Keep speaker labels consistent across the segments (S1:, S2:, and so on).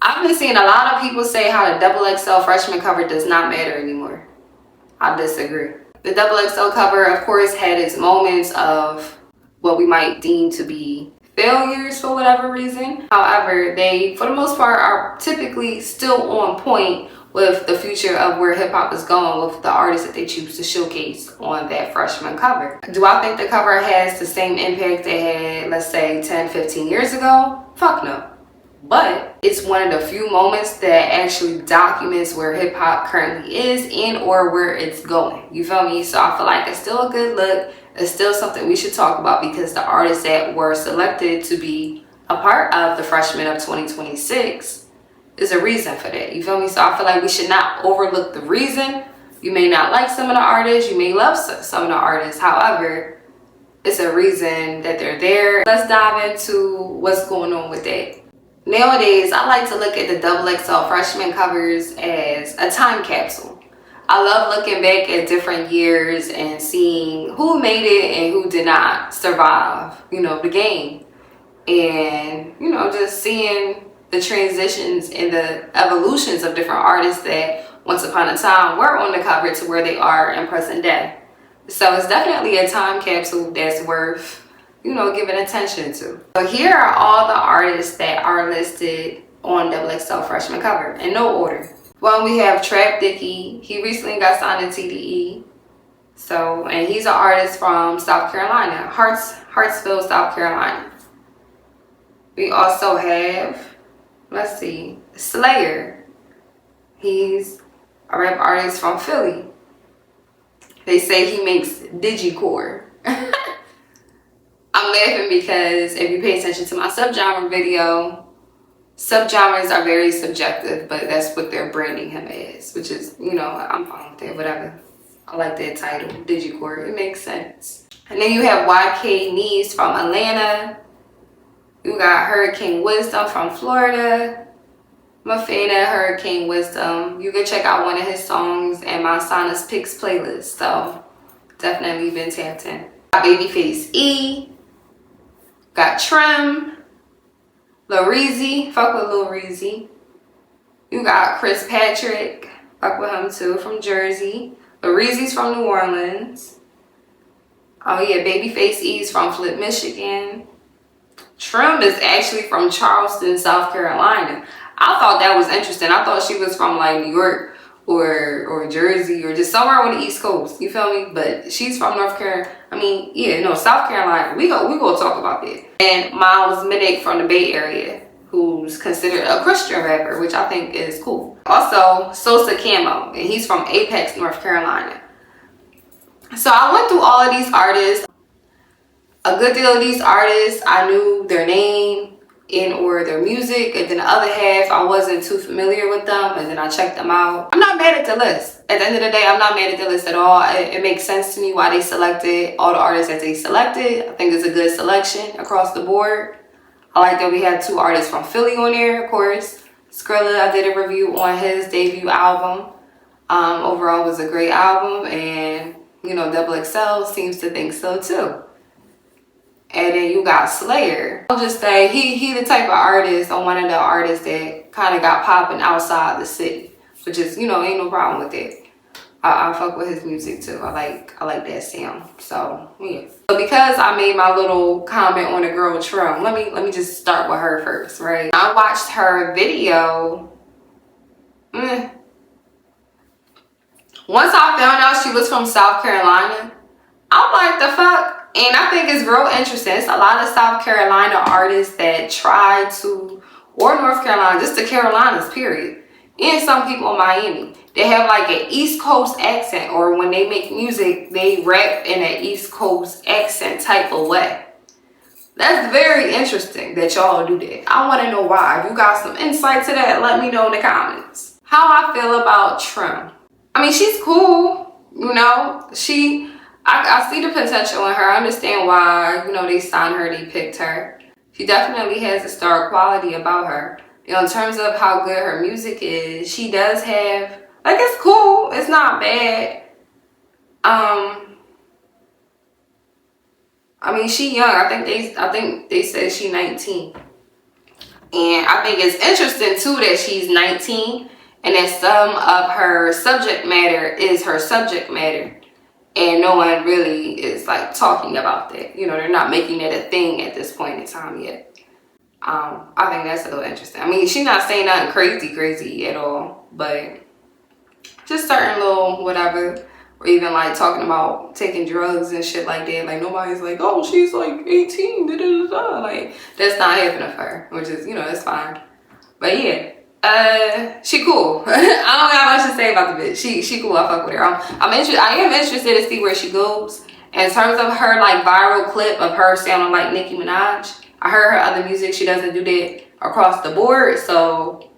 S1: I've been seeing a lot of people say how the XXL Freshman cover does not matter anymore. I disagree. The XXL cover, of course, had its moments of what we might deem to be failures for whatever reason. However, they, for the most part, are typically still on point with the future of where hip-hop is going with the artists that they choose to showcase on that freshman cover. Do I think the cover has the same impact it had, let's say, 10, 15 years ago? Fuck no. But it's one of the few moments that actually documents where hip-hop currently is and or where it's going. You feel me? So I feel like it's still a good look. It's still something we should talk about because the artists that were selected to be a part of the Freshman of 2026 is a reason for that. You feel me? So I feel like we should not overlook the reason. You may not like some of the artists. You may love some of the artists. However, it's a reason that they're there. Let's dive into what's going on with that. Nowadays, I like to look at the XXL Freshman covers as a time capsule. I love looking back at different years and seeing who made it and who did not survive, the game. And, just seeing the transitions and the evolutions of different artists that once upon a time were on the cover to where they are in present day. So it's definitely a time capsule that's worth giving attention to. So here are all the artists that are listed on XXL Freshman cover in no order. Well, we have Trap Dicky. He recently got signed to TDE. So, and he's an artist from South Carolina, Hartsville, South Carolina. We also have, let's see, Slayer. He's a rap artist from Philly. They say he makes digicore. I'm laughing because if you pay attention to my subgenre video, subgenres are very subjective, but that's what they're branding him as, which is, I'm fine with it, whatever. I like that title, digicore. It makes sense. And then you have YK Neves from Atlanta. You got Hurricane Wisdom from Florida. I'm a fan of Hurricane Wisdom. You can check out one of his songs in my Sinus Picks playlist. So definitely been tapped in. Got Babyface E. Got Trim. Lil Reezy. Fuck with Lil Reezy. You got Chris Patrick. Fuck with him too, from Jersey. Lil Reezy's from New Orleans. Oh yeah, Babyface E's from Flint, Michigan. Trim is actually from Charleston, South Carolina. I thought that was interesting. I thought she was from like New York or Jersey or just somewhere on the East Coast. You feel me? But she's from North Carolina. South Carolina. We go talk about that. And Miles Minnick from the Bay Area, who's considered a Christian rapper, which I think is cool. Also, Sosa Camo, and he's from Apex, North Carolina. So I went through all of these artists. A good deal of these artists, I knew their name and or their music, and then the other half, I wasn't too familiar with them, and then I checked them out. I'm not mad at the list. At the end of the day, I'm not mad at the list at all. It makes sense to me why they selected all the artists that they selected. I think it's a good selection across the board. I like that we had 2 artists from Philly on there, of course. Skrilla, I did a review on his debut album. Overall, it was a great album, and XXL seems to think so too. And then you got Slayer. I'll just say he the type of artist, or one of the artists that kind of got popping outside the city, which is ain't no problem with it. I fuck with his music too. I like that sound. So yeah. So because I made my little comment on the girl Trim, let me just start with her first, right? I watched her video. Once I found out she was from South Carolina, I'm like, the fuck? And I think it's real interesting. It's a lot of South Carolina artists that try to, or North Carolina, just the Carolinas, period. And some people in Miami. They have like an East Coast accent, or when they make music, they rap in an East Coast accent type of way. That's very interesting that y'all do that. I want to know why. If you got some insight to that, let me know in the comments. How I feel about Trim. She's cool. I see the potential in her. I understand why, they signed her, they picked her. She definitely has a star quality about her. In terms of how good her music is, she does have, it's cool. It's not bad. She young. I think they said she 19. And I think it's interesting too that she's 19 and that some of her subject matter is her subject matter. And no one really is like talking about that. You know, they're not making it a thing at this point in time yet. I think that's a little interesting. I mean, she's not saying nothing crazy at all, but just certain little whatever, or even like talking about taking drugs and shit like that. Like nobody's like, oh, she's like 18, da, da, da, da. Like that's not happening for her, which is, you know, that's fine. But yeah, she cool. I don't got much to say about the bitch. She cool. I fuck with her. I am interested to see where she goes. In terms of her like viral clip of her sounding like Nicki Minaj, I heard her other music. She doesn't do that across the board, so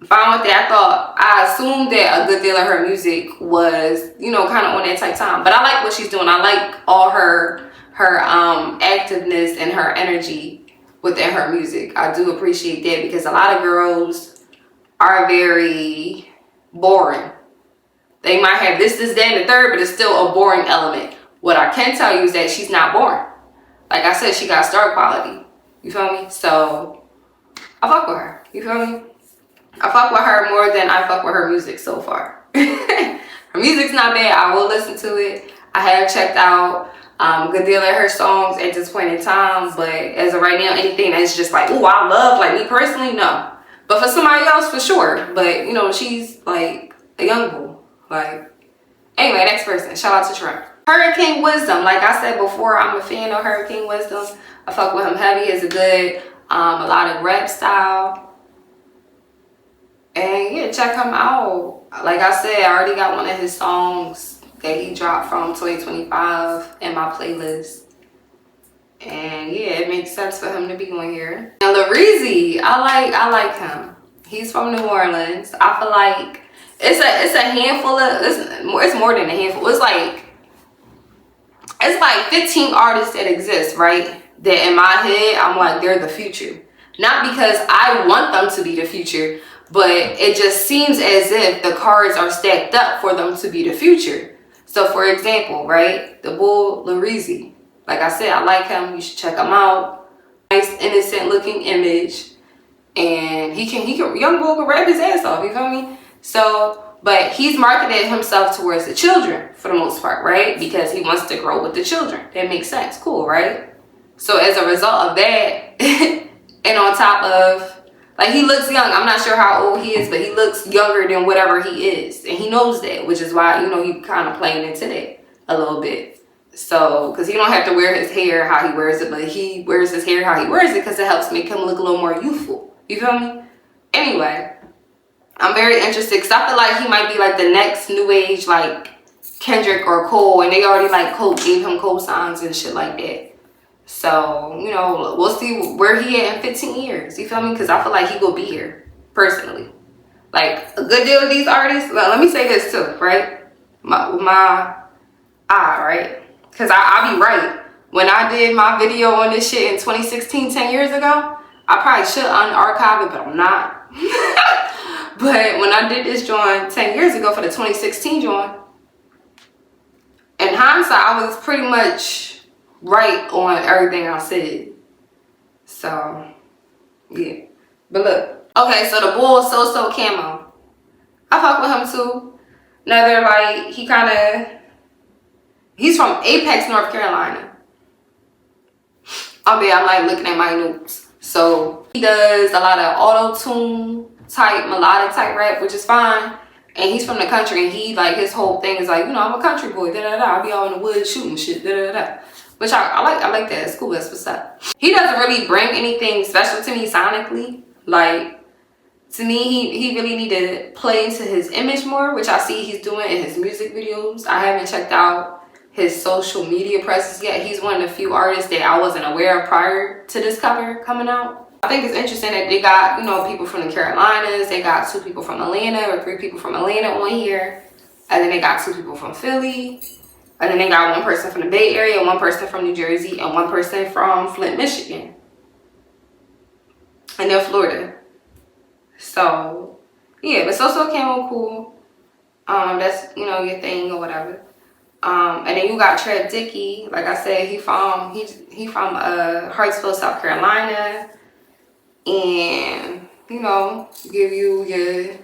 S1: fine with that. I assumed that a good deal of her music was, you know, kind of on that type time. But I like what she's doing. I like all her activeness and her energy within her music. I do appreciate that because a lot of girls are very boring. They might have this, that, and the third, but it's still a boring element. What I can tell you is that she's not boring. Like I said, she got star quality. You feel me? So I fuck with her. You feel me? I fuck with her more than I fuck with her music so far. Her music's not bad. I will listen to it. I have checked out a good deal of her songs at this point in time, but as of right now, anything that's just like, oh, I love, like me personally, no. But for somebody else, for sure. But, you know, she's like a young bull. Like, anyway, next person. Shout out to Trump. Hurricane Wisdom. Like I said before, I'm a fan of Hurricane Wisdom. I fuck with him heavy. It's a good melodic rap style. And yeah, check him out. Like I said, I already got one of his songs that he dropped from 2025 in my playlist. And yeah, it makes sense for him to be on here. And Lareezy, I like him. He's from New Orleans. I feel like it's a handful of, it's more than a handful. It's like 15 artists that exist, right? That in my head, I'm like, they're the future. Not because I want them to be the future, but it just seems as if the cards are stacked up for them to be the future. So for example, right, the bull Lareezy. Like I said, I like him. You should check him out. Nice, innocent looking image. And young bull can rap his ass off, you feel me? So, but he's marketed himself towards the children for the most part, right? Because he wants to grow with the children. That makes sense. Cool, right? So as a result of that, and on top of, like, he looks young. I'm not sure how old he is, but he looks younger than whatever he is. And he knows that, which is why, you know, he kind of playing into that a little bit. So, because he don't have to wear his hair how he wears it, but he wears his hair how he wears it because it helps make him look a little more youthful. You feel me? Anyway, I'm very interested because I feel like he might be like the next new age, like Kendrick or Cole, and they already like gave him cosigns and shit like that. So, you know, we'll see where he at in 15 years. You feel me? Because I feel like he will be here, personally. Like, a good deal of these artists, well, let me say this too, right? My eye, right? Because I'll be right. When I did my video on this shit in 2016, 10 years ago, I probably should unarchive it, but I'm not. But when I did this joint 10 years ago for the 2016 joint, in hindsight, I was pretty much right on everything I said. So, yeah. But look. Okay, so the bull So Camo. I fuck with him too. Another, like, he's from Apex, North Carolina. I'm like looking at my notes. So he does a lot of auto-tune type, melodic type rap, which is fine. And he's from the country, and he, like, his whole thing is like, you know, I'm a country boy, da-da-da. I be out in the woods shooting shit, da-da-da. Which I like that. It's cool. That's what's up. He doesn't really bring anything special to me sonically. Like, to me, he really need to play into his image more, which I see he's doing in his music videos. I haven't checked out his social media presence yet. He's one of the few artists that I wasn't aware of prior to this cover coming out. I think it's interesting that they got, you know, people from the Carolinas. They got 2 people from Atlanta or 3 people from Atlanta on here. And then they got 2 people from Philly. And then they got 1 person from the Bay Area, 1 person from New Jersey, and 1 person from Flint, Michigan. And then Florida. So, yeah, but So Camo cool. That's, you know, your thing or whatever. And then you got Trev Dickey. Like I said, he from Hartsville, South Carolina. and, you know, give you your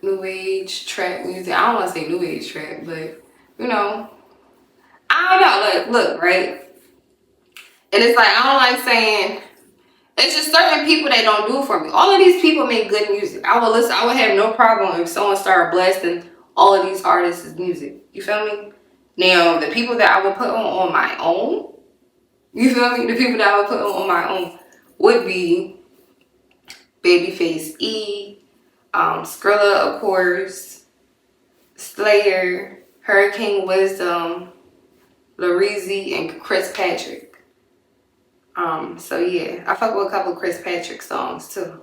S1: new age trap music. I don't want to say new age trap, but, you know, I don't know. Like, look, right? And it's like, I don't like saying, it's just certain people that don't do it for me. All of these people make good music. I would listen. I would have no problem if someone started blasting all of these artists' music. You feel me? Now, the people that I would put on my own, you feel me? The people that I would put on my own would be Babyface E, Skrilla, of course, Slayer, Hurricane Wisdom, Lareezy, and Chris Patrick. So yeah, I fuck with a couple of Chris Patrick songs too.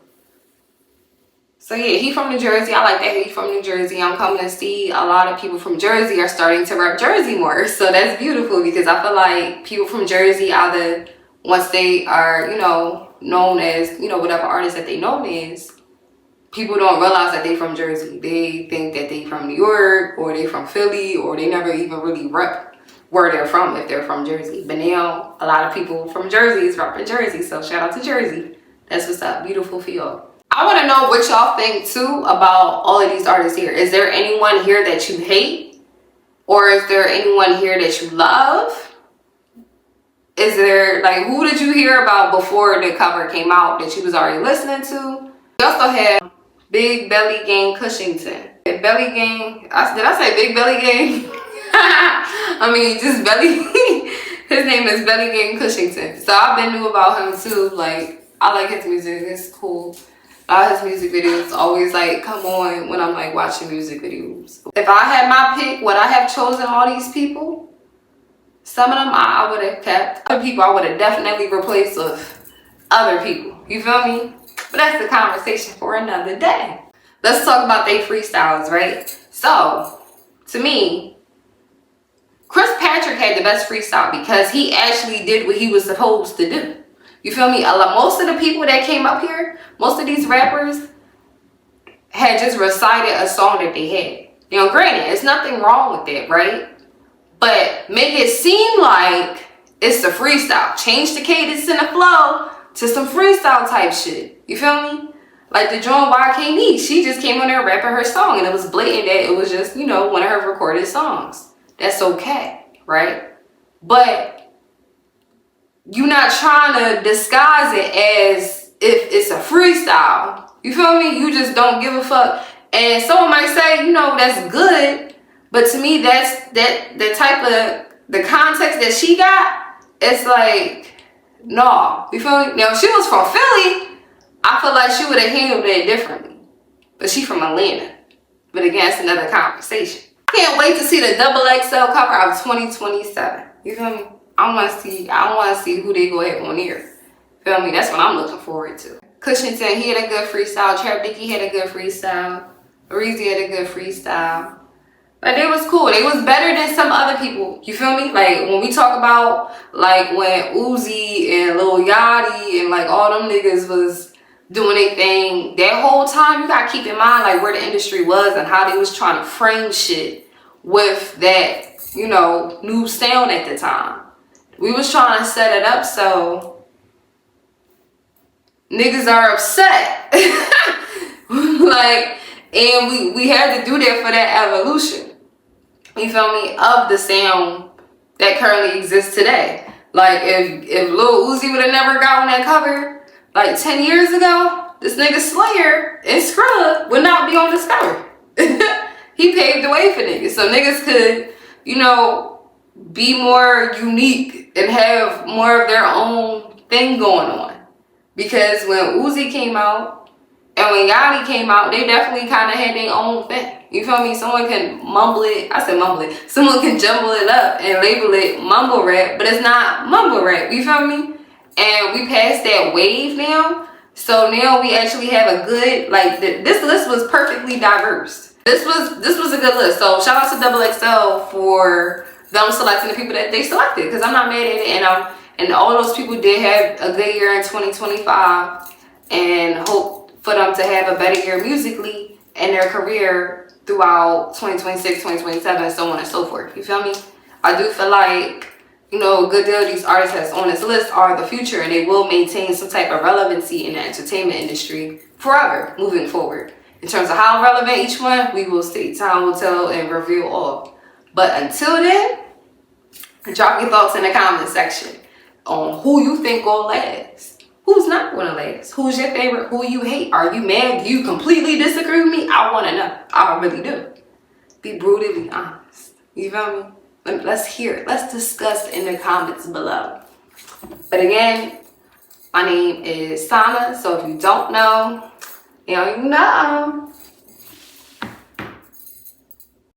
S1: So yeah, he from New Jersey. I like that he from New Jersey. I'm coming to see a lot of people from Jersey are starting to rep Jersey more. So that's beautiful because I feel like people from Jersey, either once they are, you know, known as, you know, whatever artist that they known as, people don't realize that they from Jersey. They think that they from New York or they from Philly, or they never even really rep where they're from if they're from Jersey. But now a lot of people from Jersey is repping Jersey. So shout out to Jersey. That's what's up. Beautiful for y'all. I want to know what y'all think too about all of these artists here. Is there anyone here that you hate? Or is there anyone here that you love? Is there, like, who did you hear about before the cover came out that you was already listening to? We also have Big Belly Gang Cushington. Belly Gang, did I say Big Belly Gang? I mean, just Belly. His name is Belly Gang Cushington. So I've been new about him too. Like, I like his music. It's cool. His music videos always like come on when I'm like watching music videos. If I had my pick, would I have chosen all these people? Some of them I would have kept. Other people I would have definitely replaced with other people. You feel me? But that's the conversation for another day. Let's talk about they freestyles, right? So, to me, Chris Patrick had the best freestyle because he actually did what he was supposed to do. You feel me? Most of the people that came up here, most of these rappers had just recited a song that they had. You know, granted, there's nothing wrong with that, right? But make it seem like it's the freestyle. Change the cadence and the flow to some freestyle type shit. You feel me? Like the joint YKD, she just came on there rapping her song, and it was blatant that it was just, you know, one of her recorded songs. That's okay, right? But you're not trying to disguise it as if it's a freestyle. You feel me? You just don't give a fuck. And someone might say, you know, that's good. But to me, that's the type of, the context that she got, it's like, no. You feel me? Now, if she was from Philly, I feel like she would have handled it differently. But she from Atlanta. But again, it's another conversation. I can't wait to see the XXL cover of 2027. You feel me? I want to see who they go ahead on here. Feel me? That's what I'm looking forward to. Cushington, he had a good freestyle. Trap Dicky had a good freestyle. Lareezy had a good freestyle. But they was cool. They was better than some other people. You feel me? Like when we talk about like when Uzi and Lil Yachty and like all them niggas was doing their thing, that whole time you gotta keep in mind like where the industry was and how they was trying to frame shit with that, you know, new sound at the time. We was trying to set it up so niggas are upset. Like, and we had to do that for that evolution. You feel me? Of the sound that currently exists today. Like, if Lil Uzi would have never got on that cover, like 10 years ago, this nigga Slayer and Skrilla would not be on this cover. He paved the way for niggas. So niggas could, you know, be more unique and have more of their own thing going on. Because when Uzi came out and when Yachty came out, they definitely kind of had their own thing. You feel me? Someone can mumble it. I said mumble it. Someone can jumble it up and label it mumble rap, but it's not mumble rap. You feel me? And we passed that wave now. So now we actually have a good, like, this list was perfectly diverse. This was a good list. So shout out to XXL for them selecting the people that they selected, because I'm not mad at it, and all those people did have a good year in 2025, and hope for them to have a better year musically in their career throughout 2026, 2027, and so on and so forth. You feel me? I do feel like, you know, a good deal of these artists that's on this list are the future, and they will maintain some type of relevancy in the entertainment industry forever moving forward. In terms of how relevant each one, we will see. Time will tell and reveal all. But until then, drop your thoughts in the comment section on who you think will last. Who's not going to last? Who's your favorite? Who you hate? Are you mad? Do you completely disagree with me? I want to know. I really do. Be brutally honest. You feel me? Let's hear it. Let's discuss in the comments below. But again, my name is Sana. So if you don't know, now you know.